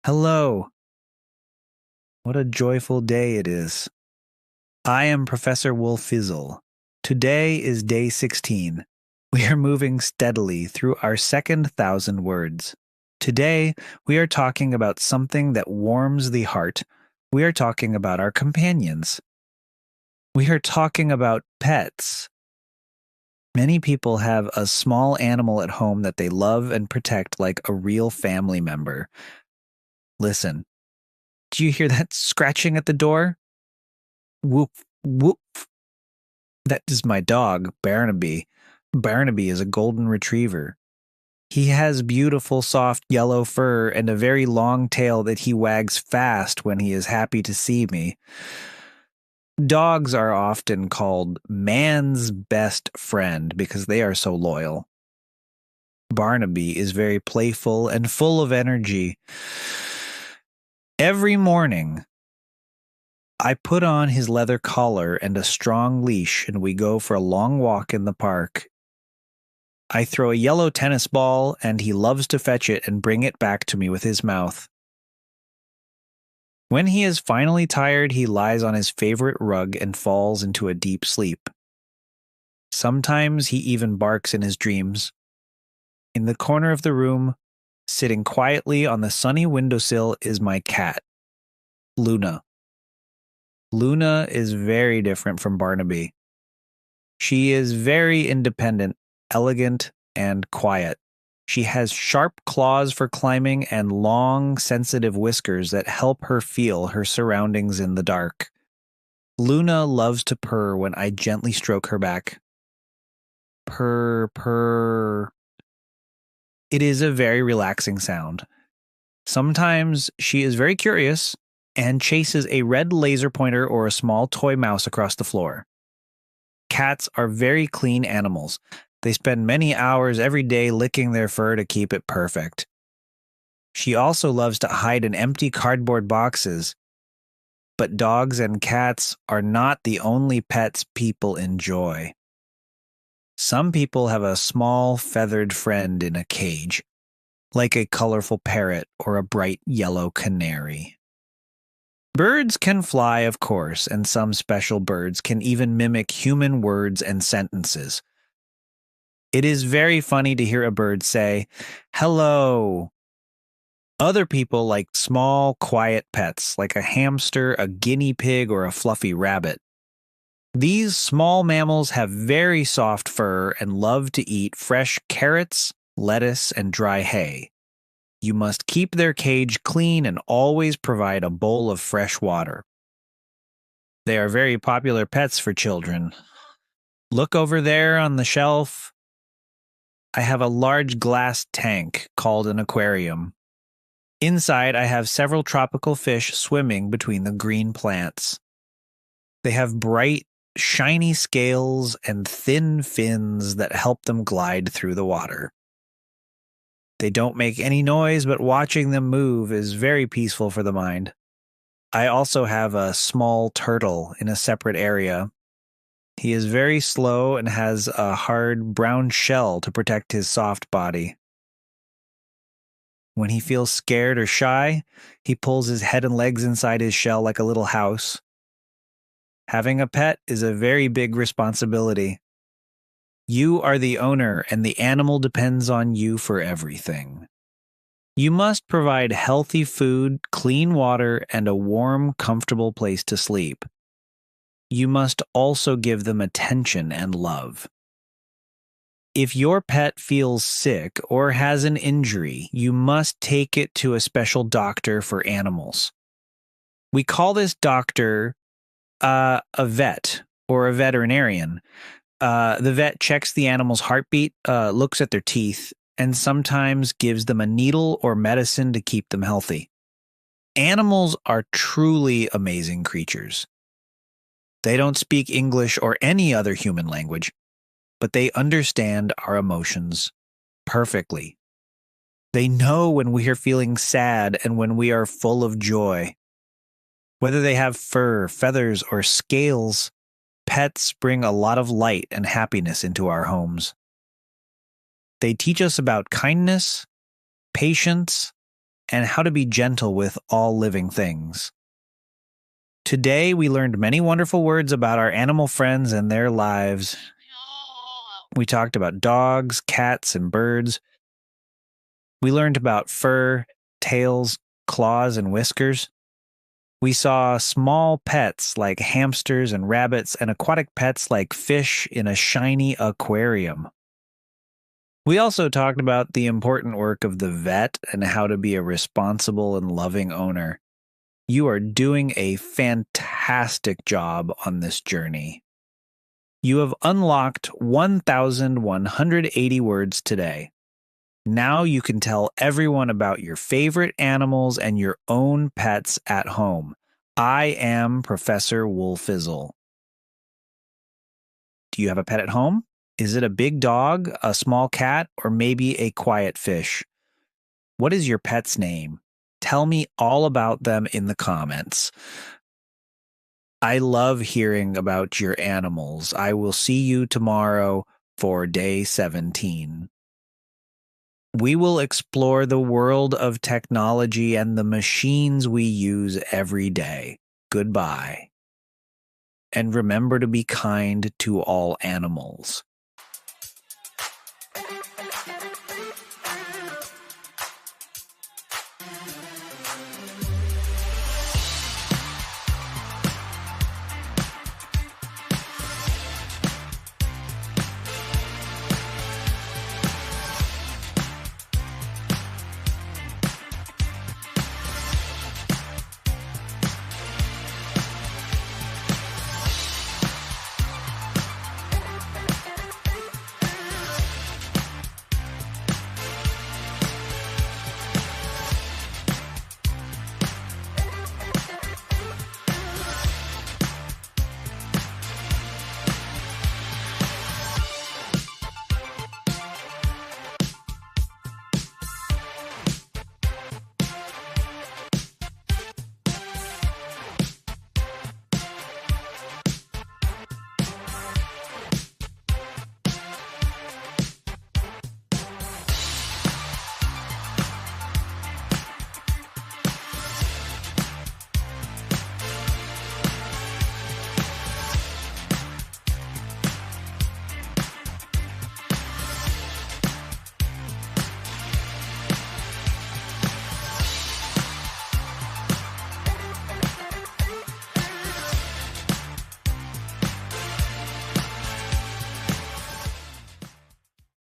Hello. What a joyful day it is. I am Professor Wolfizzle. Today is day 16. We are moving steadily through our second 1,000 words. Today, we are talking about something that warms the heart. We are talking about our companions. We are talking about pets. Many people have a small animal at home that they love and protect like a real family member. Listen. Do you hear that scratching at the door? Whoop, whoop. That is my dog, Barnaby. Barnaby is a golden retriever. He has beautiful, soft yellow fur and a very long tail that he wags fast when he is happy to see me. Dogs are often called man's best friend because they are so loyal. Barnaby is very playful and full of energy. Every morning, I put on his leather collar and a strong leash, and we go for a long walk in the park. I throw a yellow tennis ball, and he loves to fetch it and bring it back to me with his mouth. When he is finally tired, he lies on his favorite rug and falls into a deep sleep. Sometimes he even barks in his dreams. In the corner of the room, sitting quietly on the sunny windowsill, is my cat, Luna. Luna is very different from Barnaby. She is very independent, elegant, and quiet. She has sharp claws for climbing and long, sensitive whiskers that help her feel her surroundings in the dark. Luna loves to purr when I gently stroke her back. Purr, purr. It is a very relaxing sound. Sometimes she is very curious and chases a red laser pointer or a small toy mouse across the floor. Cats are very clean animals. They spend many hours every day licking their fur to keep it perfect. She also loves to hide in empty cardboard boxes. But dogs and cats are not the only pets people enjoy. Some people have a small feathered friend in a cage, like a colorful parrot or a bright yellow canary. Birds can fly, of course, and some special birds can even mimic human words and sentences. It is very funny to hear a bird say, "Hello." Other people like small, quiet pets, like a hamster, a guinea pig, or a fluffy rabbit. These small mammals have very soft fur and love to eat fresh carrots, lettuce, and dry hay. You must keep their cage clean and always provide a bowl of fresh water. They are very popular pets for children. Look over there on the shelf. I have a large glass tank called an aquarium. Inside, I have several tropical fish swimming between the green plants. They have bright, shiny scales and thin fins that help them glide through the water. They don't make any noise, but watching them move is very peaceful for the mind. I also have a small turtle in a separate area. He is very slow and has a hard brown shell to protect his soft body. When he feels scared or shy, he pulls his head and legs inside his shell like a little house. Having a pet is a very big responsibility. You are the owner, and the animal depends on you for everything. You must provide healthy food, clean water, and a warm, comfortable place to sleep. You must also give them attention and love. If your pet feels sick or has an injury, you must take it to a special doctor for animals. We call this doctor a vet or a veterinarian. The vet checks the animal's heartbeat, looks at their teeth, and sometimes gives them a needle or medicine to keep them healthy. Animals are truly amazing creatures. They don't speak English or any other human language, but they understand our emotions perfectly. They know when we are feeling sad and when we are full of joy. Whether they have fur, feathers, or scales, pets bring a lot of light and happiness into our homes. They teach us about kindness, patience, and how to be gentle with all living things. Today, we learned many wonderful words about our animal friends and their lives. We talked about dogs, cats, and birds. We learned about fur, tails, claws, and whiskers. We saw small pets like hamsters and rabbits and aquatic pets like fish in a shiny aquarium. We also talked about the important work of the vet and how to be a responsible and loving owner. You are doing a fantastic job on this journey. You have unlocked 1,180 words today. Now you can tell everyone about your favorite animals and your own pets at home. I am Professor Wolfizzle. Do you have a pet at home? Is it a big dog, a small cat, or maybe a quiet fish? What is your pet's name? Tell me all about them in the comments. I love hearing about your animals. I will see you tomorrow for day 17. We will explore the world of technology and the machines we use every day. Goodbye. And remember to be kind to all animals.